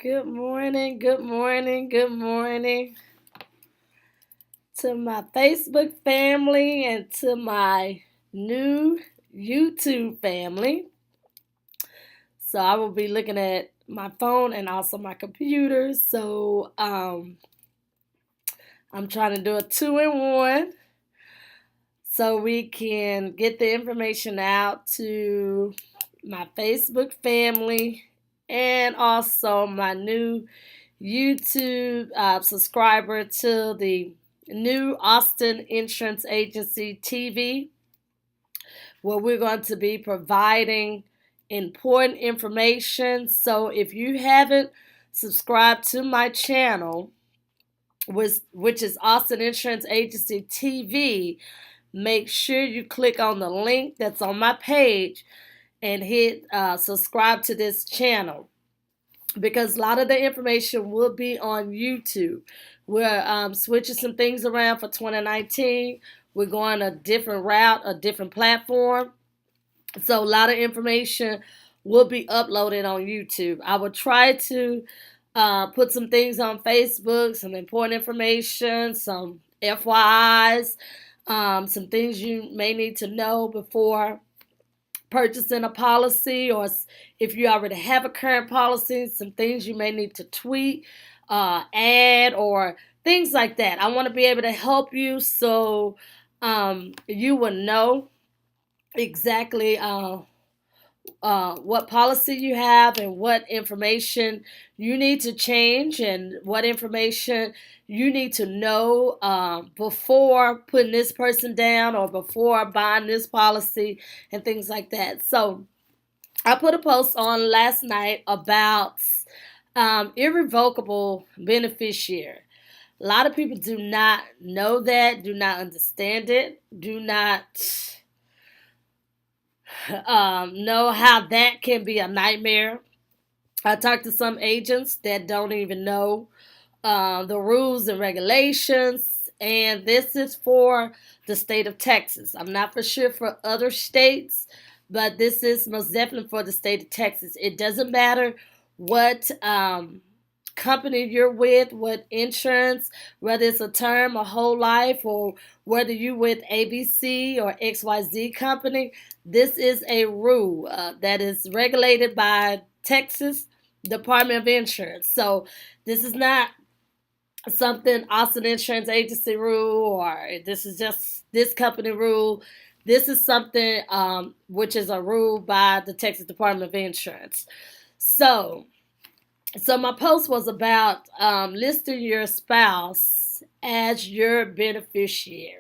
Good morning, good morning, good morning to my Facebook family and to my new YouTube family. So I will be looking at my phone and also my computer. I'm trying to do a two-in-one so we can get the information out to my Facebook family and also my new YouTube subscriber to the new Austin Insurance Agency TV, where we're going to be providing important information. So if you haven't subscribed to my channel, which is Austin Insurance Agency TV, make sure you click on the link that's on my page and hit subscribe to this channel, because a lot of the information will be on YouTube. We're switching some things around for 2019. We're going a different route, a different platform. So a lot of information will be uploaded on YouTube. I will try to put some things on Facebook, some important information, some FYIs, some things you may need to know before purchasing a policy, or if you already have a current policy, some things you may need to tweak, add, or things like that. I want to be able to help you so you will know exactly what policy you have and what information you need to change and what information you need to know before putting this person down or before buying this policy and things like that. So I put a post on last night about irrevocable beneficiary. A lot of people do not know that, do not understand it, do not know how that can be a nightmare. I talked to some agents that don't even know the rules and regulations, and this is for the state of Texas. I'm not for sure for other states, but this is most definitely for the state of Texas. It doesn't matter what company you're with, what insurance, whether it's a term, a whole life, or whether you're with ABC or XYZ company. This is a rule that is regulated by Texas Department of Insurance. So this is not something Austin Insurance Agency rule, or this is just this company rule. This is something which is a rule by the Texas Department of Insurance. So my post was about listing your spouse as your beneficiary.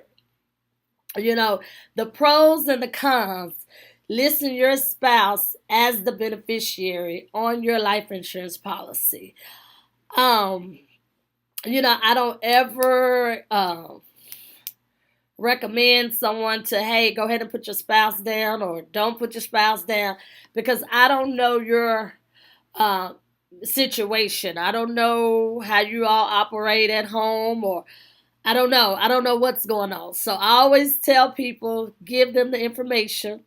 You know, the pros and the cons. Listing your spouse as the beneficiary on your life insurance policy. I don't ever recommend someone to, hey, go ahead and put your spouse down, or don't put your spouse down, because I don't know your situation. I don't know how you all operate at home, or I don't know. I don't know what's going on. So I always tell people, give them the information,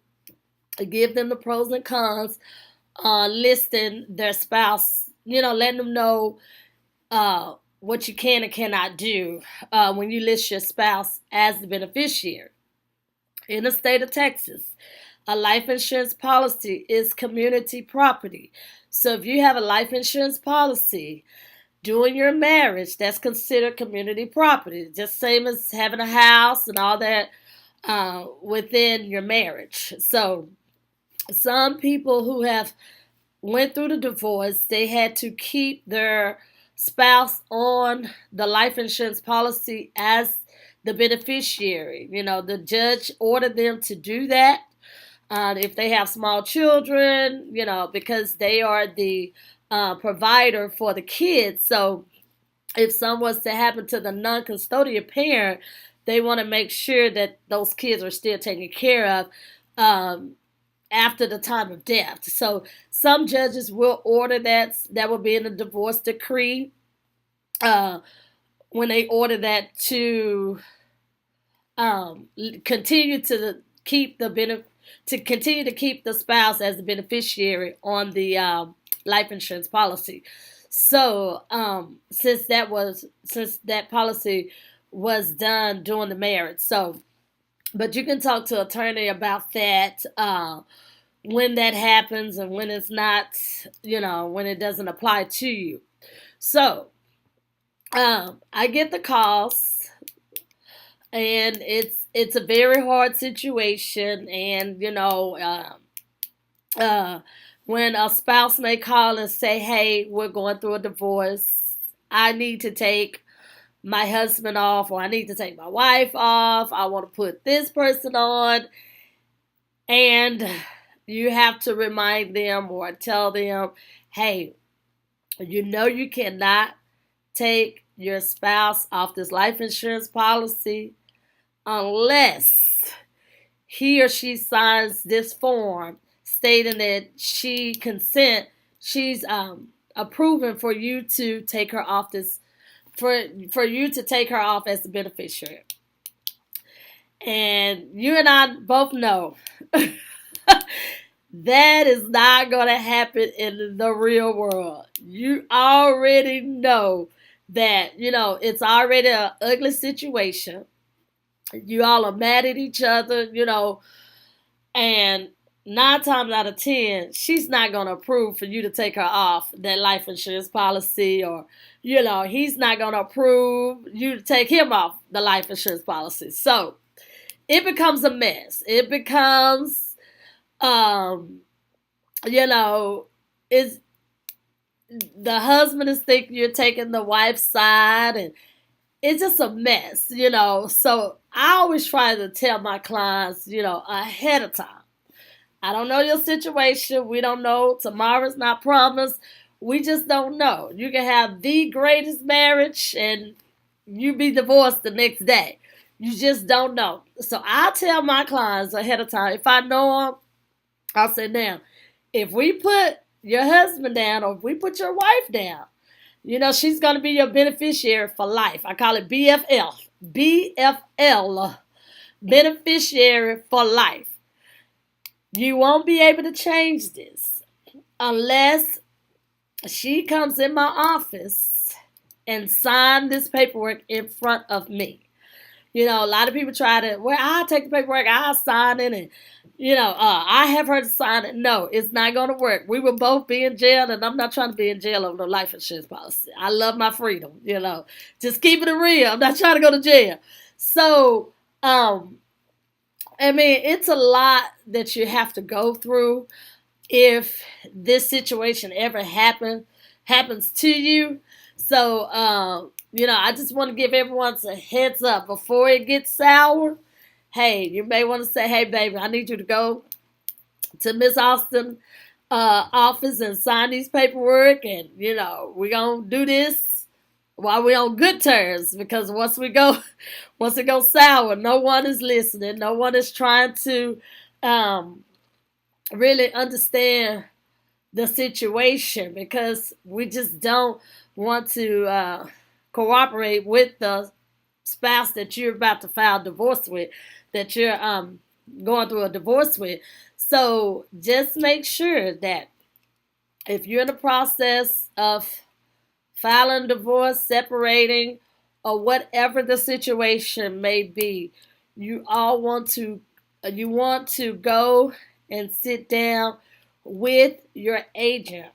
give them the pros and cons, listing their spouse, letting them know what you can and cannot do when you list your spouse as the beneficiary. In the state of Texas, a life insurance policy is community property. So if you have a life insurance policy during your marriage, that's considered community property, just same as having a house and all that within your marriage. So some people who have went through the divorce, they had to keep their spouse on the life insurance policy as the beneficiary. The judge ordered them to do that. If they have small children, because they are the provider for the kids. So if something was to happen to the non-custodial parent, they want to make sure that those kids are still taken care of after the time of death. So some judges will order that. That will be in the divorce decree when they order that to continue to keep the spouse as the beneficiary on the life insurance policy. So since that policy was done during the marriage. So, but you can talk to attorney about that when that happens and when it's not, when it doesn't apply to you. So I get the calls, and it's a very hard situation, and uh, when a spouse may call and say, "Hey, we're going through a divorce. I need to take my husband off, or I need to take my wife off. I want to put this person on," and you have to remind them or tell them, "Hey, you cannot take your spouse off this life insurance policy unless he or she signs this form stating that she's approving for you to take her off this, for you to take her off as the beneficiary." And you and I both know that is not going to happen in the real world. You already know that, it's already an ugly situation. You all are mad at each other, and 9 times out of 10, she's not going to approve for you to take her off that life insurance policy, or, he's not going to approve you to take him off the life insurance policy. So it becomes a mess. It becomes, is the husband is thinking you're taking the wife's side, and it's just a mess, So I always try to tell my clients, ahead of time. I don't know your situation. We don't know. Tomorrow's not promised. We just don't know. You can have the greatest marriage and you be divorced the next day. You just don't know. So I tell my clients ahead of time. If I know them, I'll say, now, if we put your husband down, or if we put your wife down, she's going to be your beneficiary for life. I call it BFL. BFL. Beneficiary for life. You won't be able to change this unless she comes in my office and sign this paperwork in front of me. A lot of people try to, well, I'll take the paperwork, I'll sign it, and, I have her to sign it. No, it's not going to work. We will both be in jail, and I'm not trying to be in jail over the life insurance policy. I love my freedom, Just keeping it real. I'm not trying to go to jail. So, it's a lot that you have to go through if this situation ever happens to you. So, I just want to give everyone a heads up before it gets sour. Hey, you may want to say, "Hey, baby, I need you to go to Miss Austin's office and sign these paperwork, and, we're going to do this while we're on good terms, because once it goes sour, no one is listening. No one is trying to really understand the situation, because we just don't want to cooperate with the spouse that you're about to file divorce with, that you're going through a divorce with. So just make sure that if you're in the process of filing divorce, separating, or whatever the situation may be, you want to go and sit down with your agent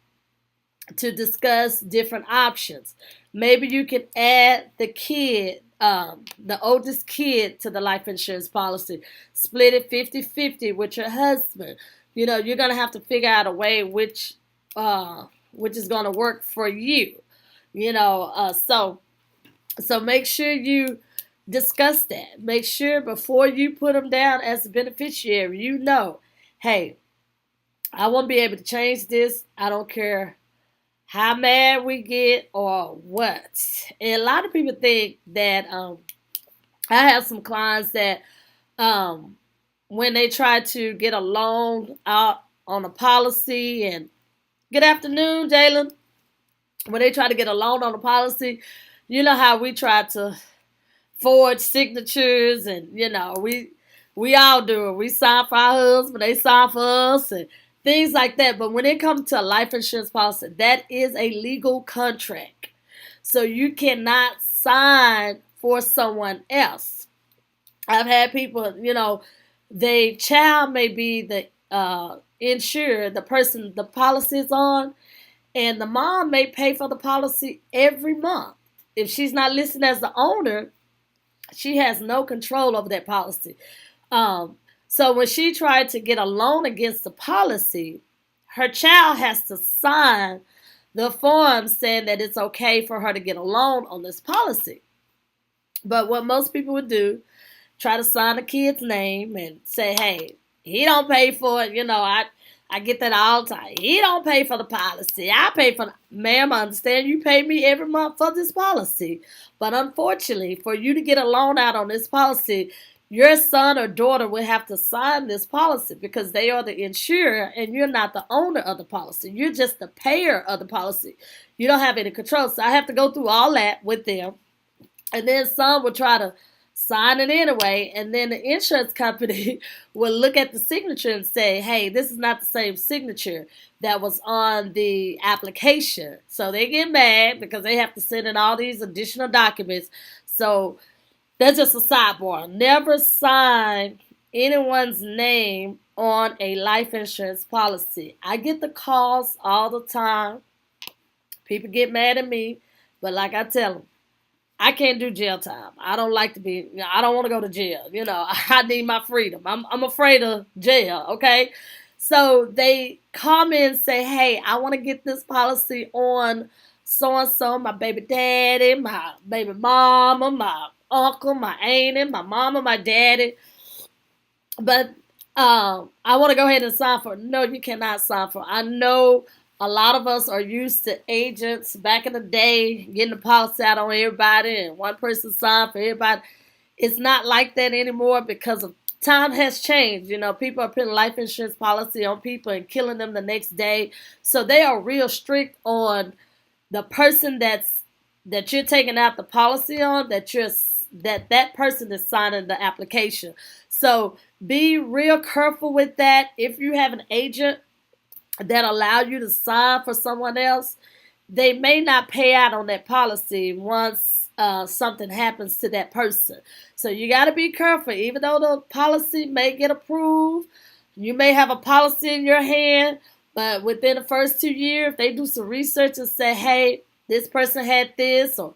to discuss different options. Maybe you can add the kid, the oldest kid, to the life insurance policy. Split it 50-50 with your husband. You're going to have to figure out a way which is going to work for you. So make sure you discuss that. Make sure before you put them down as a beneficiary, hey, I won't be able to change this. I don't care how mad we get or what. And a lot of people think that I have some clients that when they try to get a loan out on a policy, and good afternoon, Jalen. When they try to get a loan on a policy, you know how we try to forge signatures, and we all do it. We sign for our husband, they sign for us, and things like that. But when it comes to a life insurance policy, that is a legal contract. So you cannot sign for someone else. I've had people, the child may be the insured, the person the policy is on, and the mom may pay for the policy every month. If she's not listed as the owner, she has no control over that policy. So when she tried to get a loan against the policy, her child has to sign the form saying that it's okay for her to get a loan on this policy. But what most people would do, try to sign the kid's name and say, hey, he don't pay for it. I get that all the time. He don't pay for the policy. I pay for Ma'am, I understand you pay me every month for this policy. But unfortunately, for you to get a loan out on this policy, your son or daughter will have to sign this policy because they are the insurer and you're not the owner of the policy. You're just the payer of the policy. You don't have any control. So I have to go through all that with them. And then some will try to sign it anyway, and then the insurance company will look at the signature and say, hey, this is not the same signature that was on the application. So they get mad because they have to send in all these additional documents. So that's just a sidebar. Never sign anyone's name on a life insurance policy. I get the calls all the time. People get mad at me, but like I tell them, I can't do jail time. I don't like to be, I don't want to go to jail. I need my freedom. I'm afraid of jail, okay? So they call me and say, hey, I want to get this policy on so-and-so, my baby daddy, my baby mama, my uncle, my auntie, my mama, my daddy. But I want to go ahead and sign for it. No, you cannot sign for it. I know a lot of us are used to agents back in the day getting the policy out on everybody and one person signed for everybody. It's not like that anymore because of time has changed. People are putting life insurance policy on people and killing them the next day. So they are real strict on the person that you're taking out the policy on, that person is signing the application. So be real careful with that. If you have an agent that allow you to sign for someone else, they may not pay out on that policy once something happens to that person. So you got to be careful. Even though the policy may get approved, you may have a policy in your hand, but within the first 2 years, if they do some research and say, hey, this person had this, or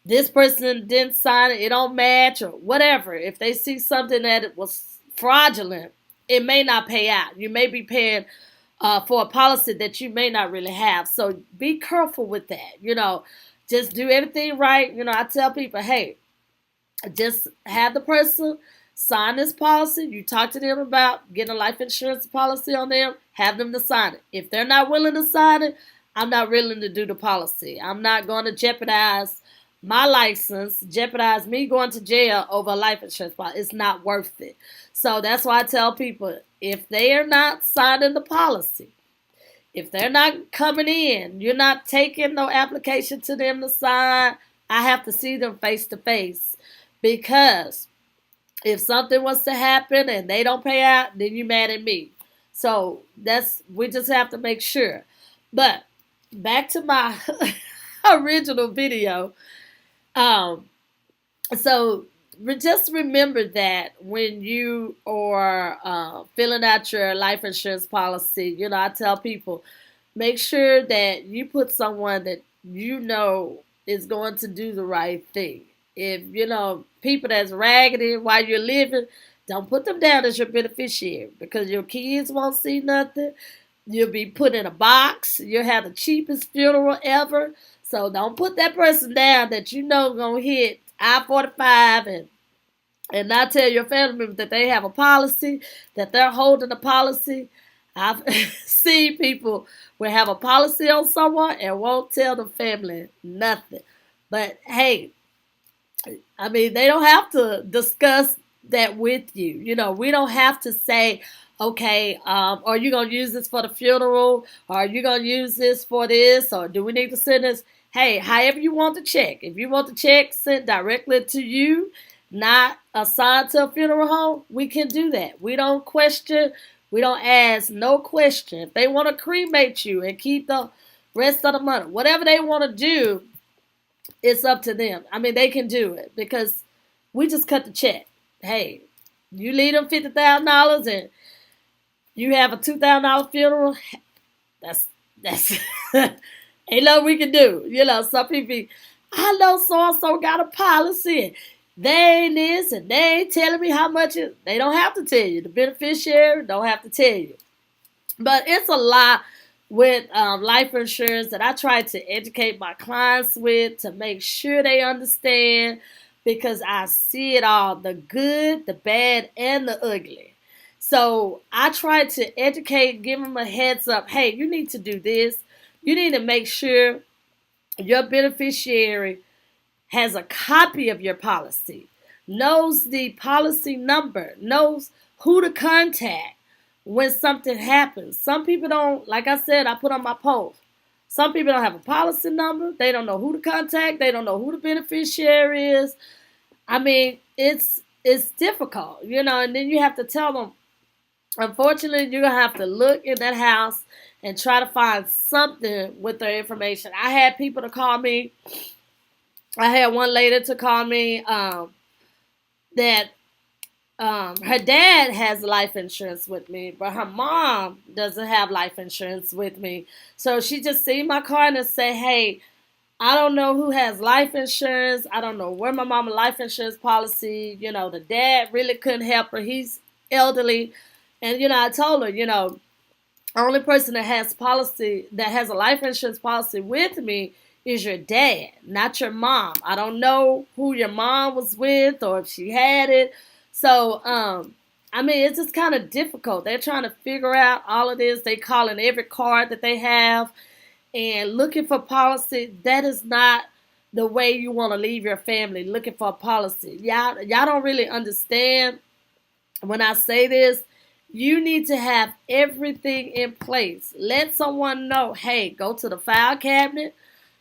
this person didn't sign it, it don't match, or whatever. If they see something that it was fraudulent, it may not pay out. You may be paying for a policy that you may not really have. So be careful with that. Just do everything right. I tell people, hey, just have the person sign this policy. You talk to them about getting a life insurance policy on them. Have them to sign it. If they're not willing to sign it, I'm not willing to do the policy. I'm not going to jeopardize my license, jeopardize me going to jail over a life insurance policy. It's not worth it. So that's why I tell people, if they are not signing the policy, if they're not coming in, you're not taking no application to them to sign, I have to see them face to face. Because if something was to happen and they don't pay out, then you're mad at me. So we just have to make sure. But back to my original video. So just remember that when you are filling out your life insurance policy, I tell people, make sure that you put someone that is going to do the right thing. If, people that's raggedy while you're living, don't put them down as your beneficiary because your kids won't see nothing. You'll be put in a box. You'll have the cheapest funeral ever. So don't put that person down that going to hit I-45 and not tell your family members that they have a policy, that they're holding a policy. I've seen people will have a policy on someone and won't tell the family nothing. But hey, they don't have to discuss that with you. We don't have to say, okay, are you going to use this for the funeral? Or are you going to use this for this? Or do we need to send this? Hey, however you want the check. If you want the check sent directly to you, not assigned to a funeral home, we can do that. We don't question. We don't ask no question. If they want to cremate you and keep the rest of the money, whatever they want to do, it's up to them. I mean, they can do it because we just cut the check. Hey, you leave them $50,000 and you have a $2,000 funeral. That's ain't nothing we can do. Some people, I know so and so got a policy. They ain't this and they ain't telling me how much it. They don't have to tell you. The beneficiary don't have to tell you. But it's a lot with life insurance that I try to educate my clients with to make sure they understand, because I see it all, the good, the bad, and the ugly. So I try to educate, give them a heads up. Hey, you need to do this. You need to make sure your beneficiary has a copy of your policy, knows the policy number, knows who to contact when something happens. Some people don't, like I said, I put on my post. Some people don't have a policy number. They don't know who to contact. They don't know who the beneficiary is. I mean, it's difficult, and then you have to tell them, unfortunately, you're going to have to look in that house and try to find something with their information. I had people to call me. I had one lady to call me that her dad has life insurance with me, but her mom doesn't have life insurance with me. So she just seen my card and say, hey, I don't know who has life insurance. I don't know where my mama's life insurance policy. The dad really couldn't help her. He's elderly. And, I told her, the only person that has a life insurance policy with me is your dad, not your mom. I don't know who your mom was with or if she had it. So, I mean, it's just kind of difficult. They're trying to figure out all of this. They calling every card that they have and looking for policy. That is not the way you want to leave your family, looking for a policy. Y'all don't really understand when I say this. You need to have everything in place. Let someone know, hey, go to the file cabinet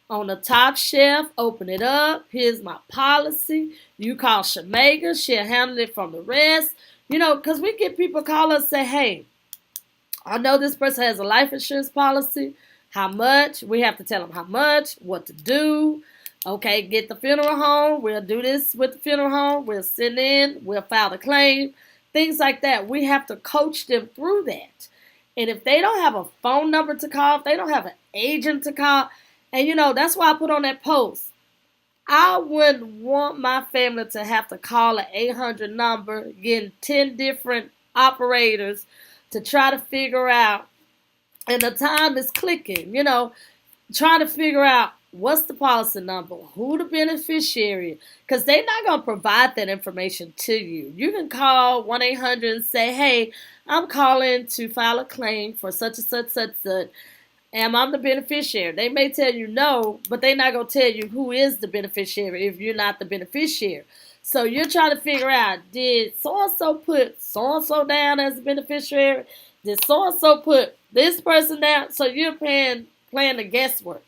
on the top shelf, open it up. Here's my policy. You call Shamega. She'll handle it from the rest. Because we get people call us and say, hey, I know this person has a life insurance policy. How much? We have to tell them how much, what to do. Okay, get the funeral home. We'll do this with the funeral home. We'll send in. We'll file the claim. Things like that. We have to coach them through that. And if they don't have a phone number to call, if they don't have an agent to call, and that's why I put on that post. I wouldn't want my family to have to call an 800 number, getting 10 different operators to try to figure out, and the time is clicking, trying to figure out what's the policy number, who the beneficiary, because they're not going to provide that information to you. You can call 1-800 and say, hey, I'm calling to file a claim for such and such, such, such. Am I the beneficiary? They may tell you no, but they're not going to tell you who is the beneficiary if you're not the beneficiary. So you're trying to figure out, did so-and-so put so-and-so down as the beneficiary? Did so-and-so put this person down? So you're playing the guesswork.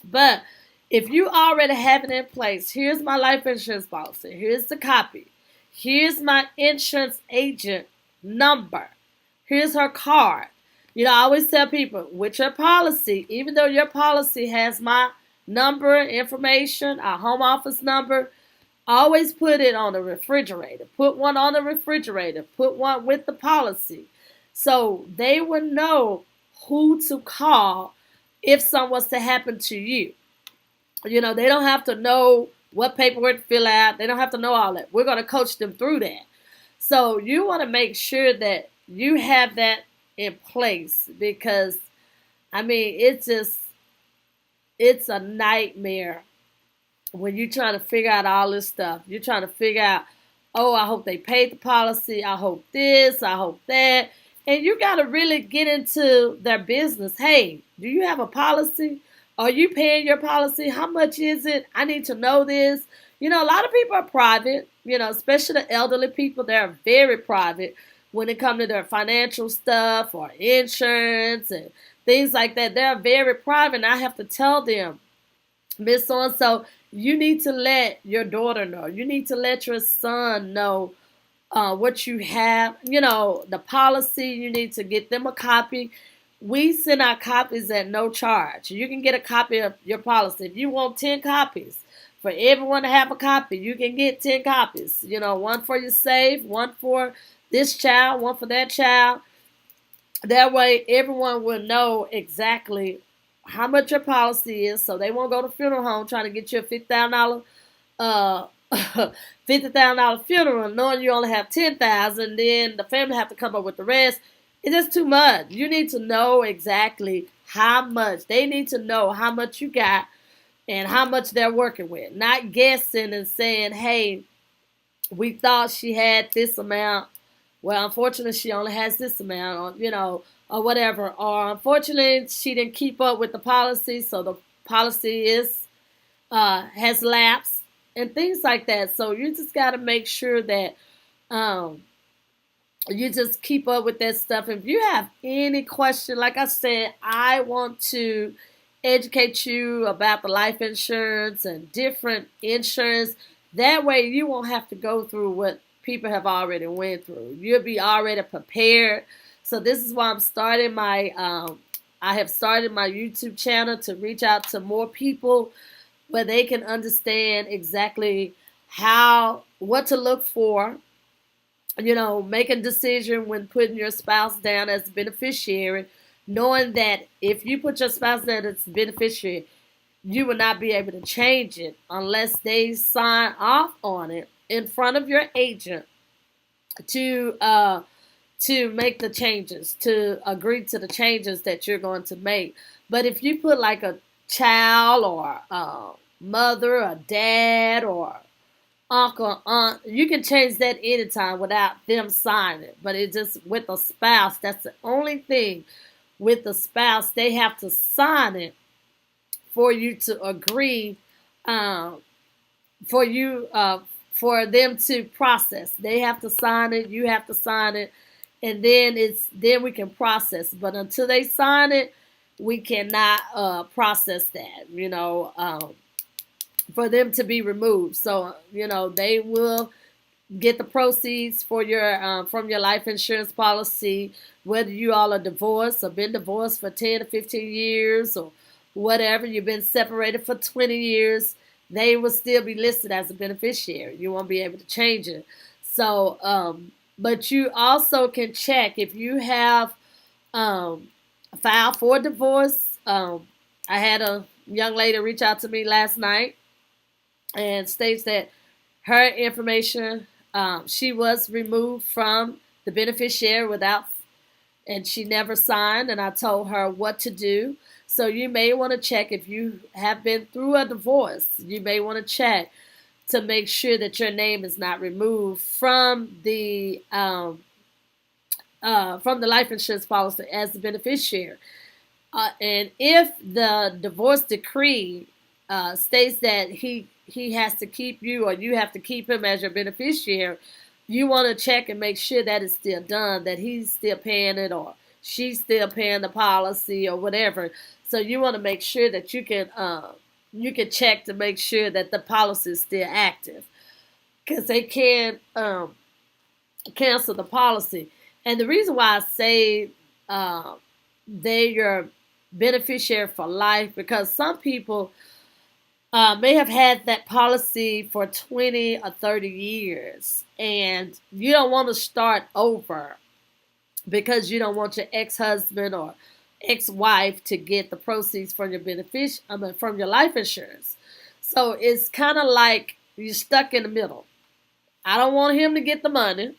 But if you already have it in place, here's my life insurance policy. Here's the copy. Here's my insurance agent number. Here's her card. I always tell people, with your policy, even though your policy has my number, information, our home office number, always put it on the refrigerator. Put one on the refrigerator. Put one with the policy. So they will know who to call if something was to happen to you. They don't have to know what paperwork to fill out. They don't have to know all that. We're going to coach them through that. So you want to make sure that you have that in place, because I mean, it's a nightmare when you're trying to figure out all this stuff. You're trying to figure out, oh, I hope they paid the policy. I hope this, I hope that. And you got to really get into their business. Hey, do you have a policy? Are you paying your policy? How much is it? I need to know this. A lot of people are private, especially the elderly people. They're very private when it comes to their financial stuff or insurance and things like that. They're very private. And I have to tell them, Miss So-and-so, you need to let your daughter know. You need to let your son know what you have, the policy. You need to get them a copy. We send out copies at no charge. You can get a copy of your policy. If you want 10 copies, for everyone to have a copy, you can get 10 copies. One for your safe, one for this child, one for that child. That way, everyone will know exactly how much your policy is, so they won't go to funeral home trying to get you a $50,000 uh, $50,000 funeral, knowing you only have 10,000. Then the family have to come up with the rest. It's just too much. You need to know exactly how much. They need to know how much you got and how much they're working with. Not guessing and saying, "Hey, we thought she had this amount. Well, unfortunately, she only has this amount," or whatever. Or unfortunately, she didn't keep up with the policy, so the policy has lapsed and things like that. So you just got to make sure that um, you just keep up with that stuff. If you have any question, like I said, I want to educate you about the life insurance and different insurance. That way you won't have to go through what people have already went through. You'll be already prepared. So this is why I have started my YouTube channel to reach out to more people where they can understand exactly what to look for, making decision when putting your spouse down as a beneficiary, knowing that if you put your spouse down as a beneficiary, you will not be able to change it unless they sign off on it in front of your agent to make the changes, to agree to the changes that you're going to make. But if you put like a child or a mother or dad or uncle, aunt, you can change that anytime without them signing it. But it just with a spouse, that's the only thing. With the spouse, they have to sign it for you to agree, for you for them to process. They have to sign it. You have to sign it, and then we can process. But until they sign it, we cannot process that. For them to be removed. So they will get the proceeds for your from your life insurance policy, whether you all are divorced or been divorced for 10 to 15 years or whatever. You've been separated for 20 years. They will still be listed as a beneficiary. You won't be able to change it. So, but you also can check if you have filed for divorce. I had a young lady reach out to me last night and states that her information, she was removed from the beneficiary and she never signed, and I told her what to do. So you may want to check if you have been through a divorce. You may want to check to make sure that your name is not removed from the life insurance policy as the beneficiary. And if the divorce decree states that he has to keep you or you have to keep him as your beneficiary, you want to check and make sure that it's still done, that he's still paying it or she's still paying the policy or whatever. So you want to make sure that you can check to make sure that the policy is still active, because they can cancel the policy. And the reason why I say they're your beneficiary for life, because some people may have had that policy for 20 or 30 years, and you don't want to start over because you don't want your ex-husband or ex-wife to get the proceeds from your from your life insurance. So it's kind of like you're stuck in the middle. I don't want him to get the money,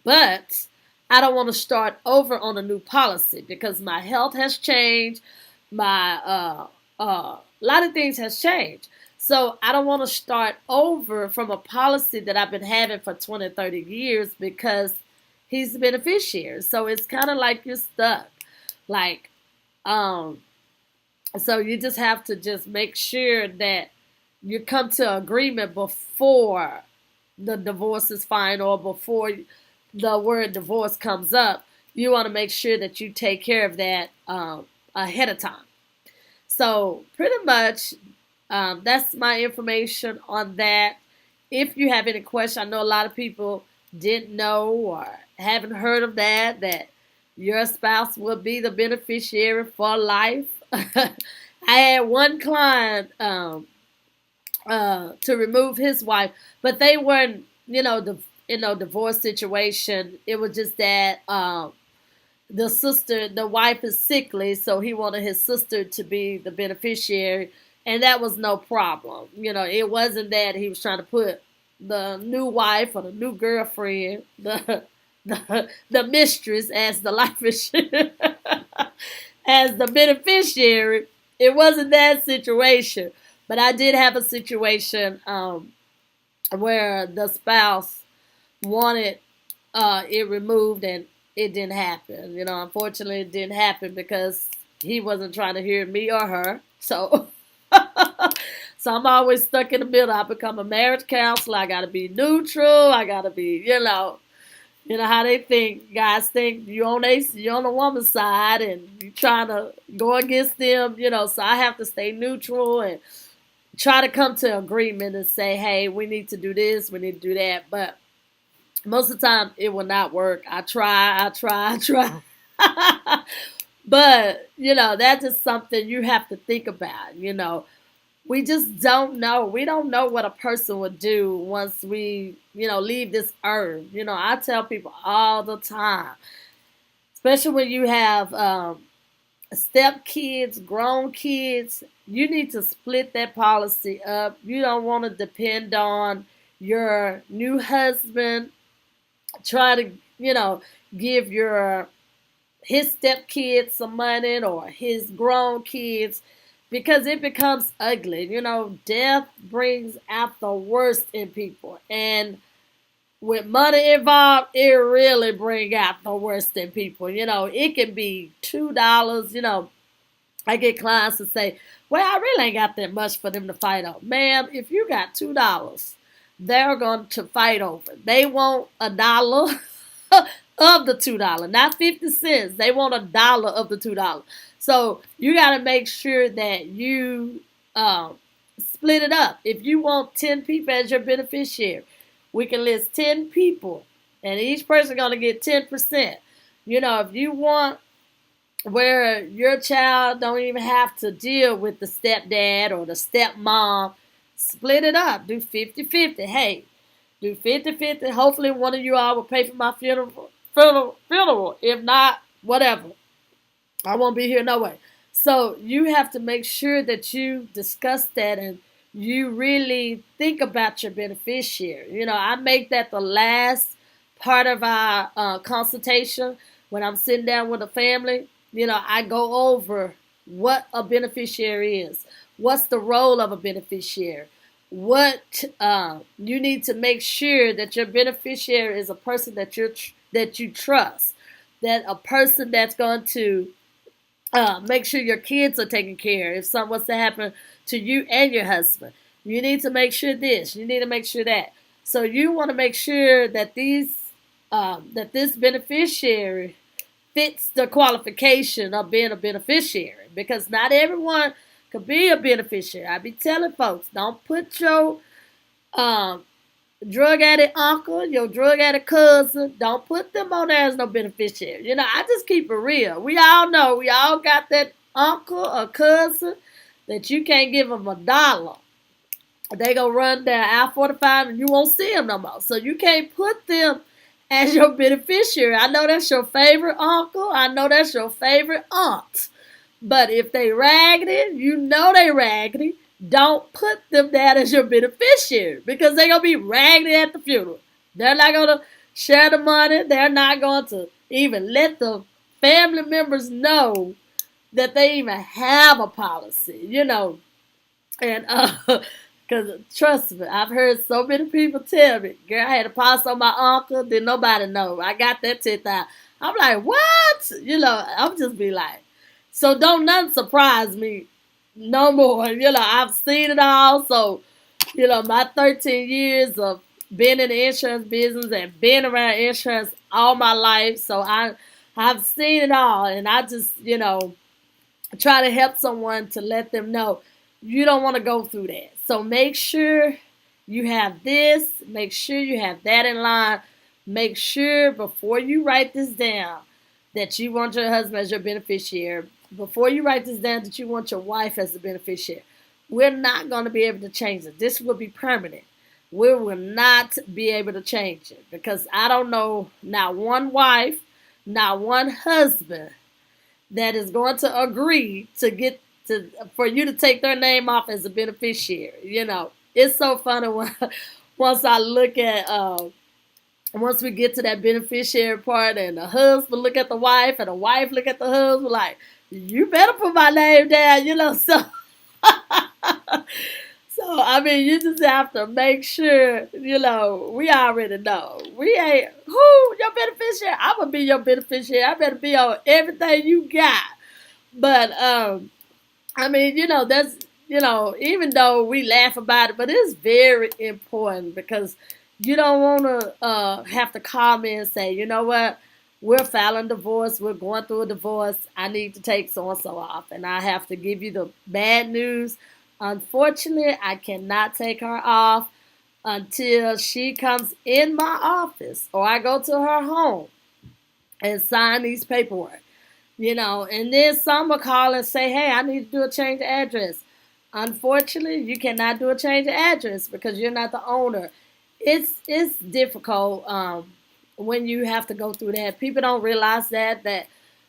but I don't want to start over on a new policy because my health has changed. My a lot of things has changed. So I don't want to start over from a policy that I've been having for 20, 30 years because he's the beneficiary. So it's kind of like you're stuck. Like, so you just have to just make sure that you come to agreement before the divorce is final or before the word divorce comes up. You want to make sure that you take care of that ahead of time. So pretty much that's my information on that. If you have any questions, I know a lot of people didn't know or haven't heard of that your spouse will be the beneficiary for life. I had one client to remove his wife, but they weren't, divorce situation. It was just that the wife is sickly, so he wanted his sister to be the beneficiary, and that was no problem. It wasn't that he was trying to put the new wife or the new girlfriend, the mistress as the life insurance, as the beneficiary. It wasn't that situation, but I did have a situation where the spouse wanted it removed, and it didn't happen. Unfortunately, it didn't happen because he wasn't trying to hear me or her. So, so I'm always stuck in the middle. I become a marriage counselor. I got to be neutral. I got to be, how they think. Guys think you're on the woman's side, and you trying to go against them. So I have to stay neutral and try to come to agreement and say, hey, we need to do this, we need to do that. But most of the time, it will not work. I try. But, that's just something you have to think about. We just don't know. We don't know what a person would do once we, leave this earth. I tell people all the time, especially when you have step kids, grown kids, you need to split that policy up. You don't want to depend on your new husband. Try to, give his step kids some money or his grown kids, because it becomes ugly. Death brings out the worst in people, and with money involved, it really brings out the worst in people. It can be $2. I get clients to say, well, I really ain't got that much for them to fight over. Ma'am, if you got $2, they're going to fight over. They want $1 of the $2, not 50 cents. They want $1 of the $2. So you got to make sure that you split it up. If you want 10 people as your beneficiary, we can list 10 people, and each person going to get 10%. If you want where your child don't even have to deal with the stepdad or the stepmom, split it up. Do 50-50. Hey, do 50-50. Hopefully one of you all will pay for my funeral. If not, whatever. I won't be here no way. So you have to make sure that you discuss that and you really think about your beneficiary. I make that the last part of our consultation when I'm sitting down with a family. I go over what a beneficiary is. What's the role of a beneficiary? What you need to make sure that your beneficiary is a person that you trust, that a person that's going to make sure your kids are taken care of. If something was to happen to you and your husband, you need to make sure this. You need to make sure that. So you want to make sure that this beneficiary fits the qualification of being a beneficiary, because not everyone could be a beneficiary. I be telling folks, don't put your drug addict uncle, your drug addict cousin, don't put them on there as no beneficiary. I just keep it real. We all know, we all got that uncle or cousin that you can't give them $1. They gonna run down I-45 and you won't see them no more. So you can't put them as your beneficiary. I know that's your favorite uncle. I know that's your favorite aunt. But if they raggedy, they raggedy, don't put them down as your beneficiary, because they're going to be raggedy at the funeral. They're not going to share the money. They're not going to even let the family members know that they even have a policy, And because trust me, I've heard so many people tell me, girl, I had a policy on my uncle, didn't nobody know. I got that 10,000. I'm like, what? I'm just be like, so don't nothing surprise me no more. I've seen it all. So, my 13 years of being in the insurance business and being around insurance all my life. So I've seen it all. And I just, try to help someone to let them know you don't want to go through that. So make sure you have this. Make sure you have that in line make sure before you write this down that you want your husband as your beneficiary. Before you write this down that you want your wife as the beneficiary. We're not going to be able to change it. This will be permanent. We will not be able to change it because I don't know not one wife, not one husband that is going to agree to get to for you to take their name off as a beneficiary. You know, it's so funny when once I look at once we get to that beneficiary part and the husband look at the wife and the wife look at the husband like, you better put my name down, you know. So so I mean you just have to make sure, you know, we already know. We ain't who your beneficiary. I'm gonna be your beneficiary. I better be on everything you got. But I mean, you know, that's, you know, even though we laugh about it, but it's very important because you don't want to have to call me and say, you know what, we're filing divorce, we're going through a divorce, I need to take so and so off, and I have to give you the bad news. Unfortunately, I cannot take her off until she comes in my office or I go to her home and sign these paperwork. You know, and then some will call and say, hey, I need to do a change of address. Unfortunately, you cannot do a change of address because you're not the owner. It's difficult when you have to go through that. People don't realize that,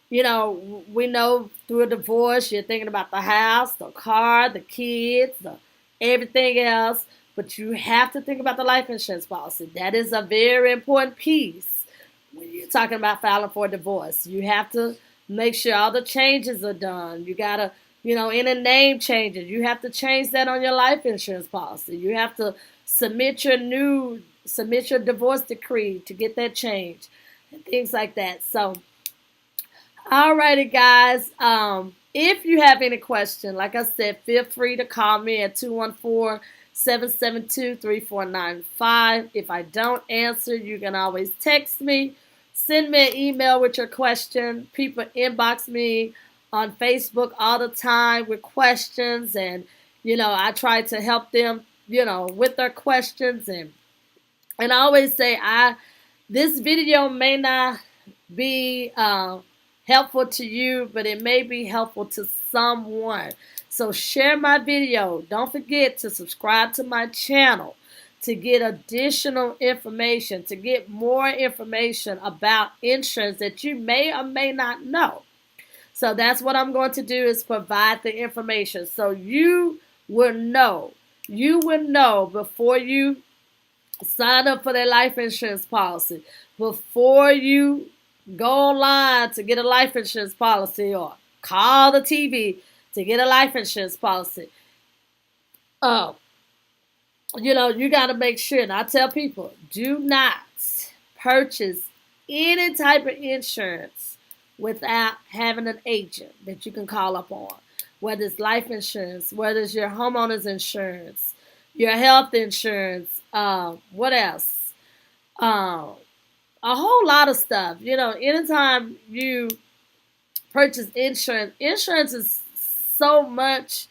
you know, we know through a divorce, you're thinking about the house, the car, the kids, everything else. But you have to think about the life insurance policy. That is a very important piece when you're talking about filing for a divorce. You have to make sure all the changes are done. You got to, you know, any name changes, you have to change that on your life insurance policy. You have to submit your divorce decree to get that changed and things like that. So, alrighty, guys. If you have any question, like I said, feel free to call me at 214-772-3495. If I don't answer, you can always text me. Send me an email with your question. People inbox me on Facebook all the time with questions, and you know, I try to help them, you know, with their questions, and I always say this video may not be helpful to you, but it may be helpful to someone. So share my video. Don't forget to subscribe to my channel to get additional information, to get more information about insurance that you may or may not know. So that's what I'm going to do, is provide the information so you will know. You will know before you sign up for their life insurance policy, before you go online to get a life insurance policy or call the TV to get a life insurance policy. You know, you got to make sure, and I tell people, do not purchase any type of insurance without having an agent that you can call up on, whether it's life insurance, whether it's your homeowner's insurance, your health insurance, what else? A whole lot of stuff. You know, anytime you purchase insurance, insurance is so much,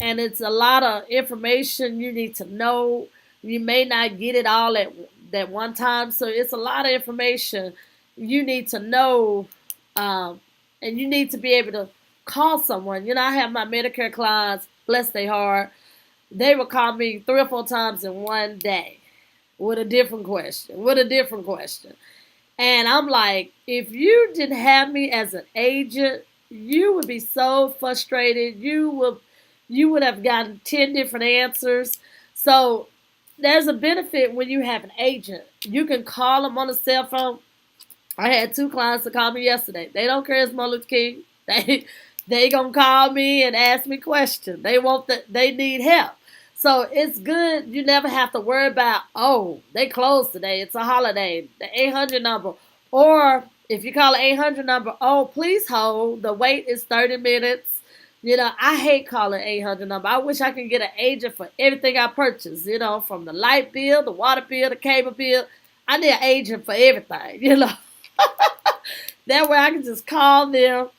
and it's a lot of information you need to know. You may not get it all at that one time, so it's a lot of information you need to know, and you need to be able to call someone. You know, I have my Medicare clients, bless their heart, they will call me 3 or 4 times in one day with a different question. And I'm like, if you didn't have me as an agent, you would be so frustrated. You would have gotten 10 different answers. So there's a benefit when you have an agent. You can call them on a cell phone. I had 2 clients that called me yesterday. They don't care it's Martin Luther King. They gonna call me and ask me questions. They need help. So it's good. You never have to worry about, oh, they closed today, it's a holiday, the 800 number. Or if you call an 800 number, oh, please hold, the wait is 30 minutes. You know, I hate calling 800 number. I wish I could get an agent for everything I purchase, you know, from the light bill, the water bill, the cable bill. I need an agent for everything, you know. That way I can just call them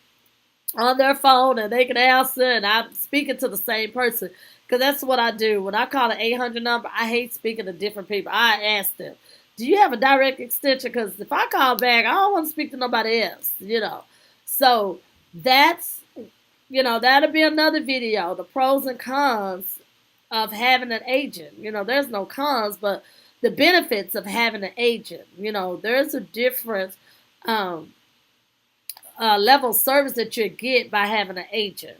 on their phone and they can answer, and I'm speaking to the same person. Because that's what I do. When I call an 800 number, I hate speaking to different people. I ask them, do you have a direct extension? Because if I call back, I don't want to speak to nobody else, So that's, that'll be another video, the pros and cons of having an agent. There's no cons, but the benefits of having an agent. There's a different level of service that you get by having an agent.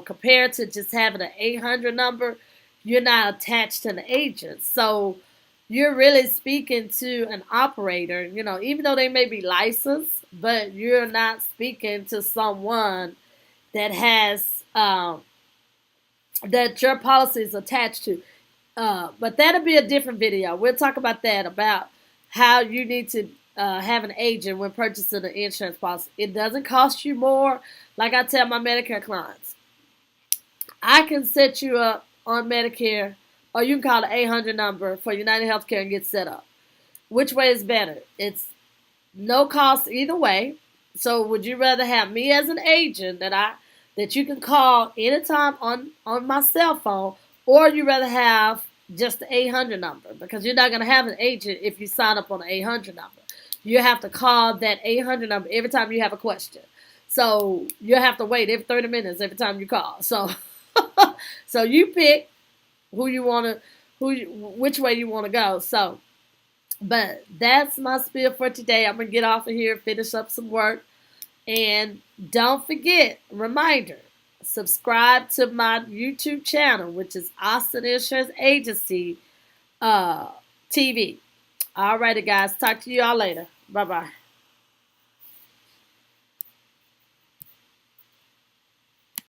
Compared to just having an 800 number, you're not attached to the agent. So you're really speaking to an operator, even though they may be licensed, but you're not speaking to someone that has that your policy is attached to. But that'll be a different video. We'll talk about that, about how you need to have an agent when purchasing an insurance policy. It doesn't cost you more. Like I tell my Medicare clients, I can set you up on Medicare, or you can call the 800 number for United Healthcare and get set up. Which way is better? It's no cost either way. So would you rather have me as an agent that you can call anytime on my cell phone, or you rather have just the 800 number? Because you're not going to have an agent if you sign up on the 800 number. You have to call that 800 number every time you have a question. So you have to wait every 30 minutes every time you call. So so you pick which way you want to go. So, but that's my spiel for today. I'm going to get off of here, finish up some work. And don't forget, reminder, subscribe to my YouTube channel, which is Austin Insurance Agency TV. All righty, guys. Talk to you all later. Bye-bye.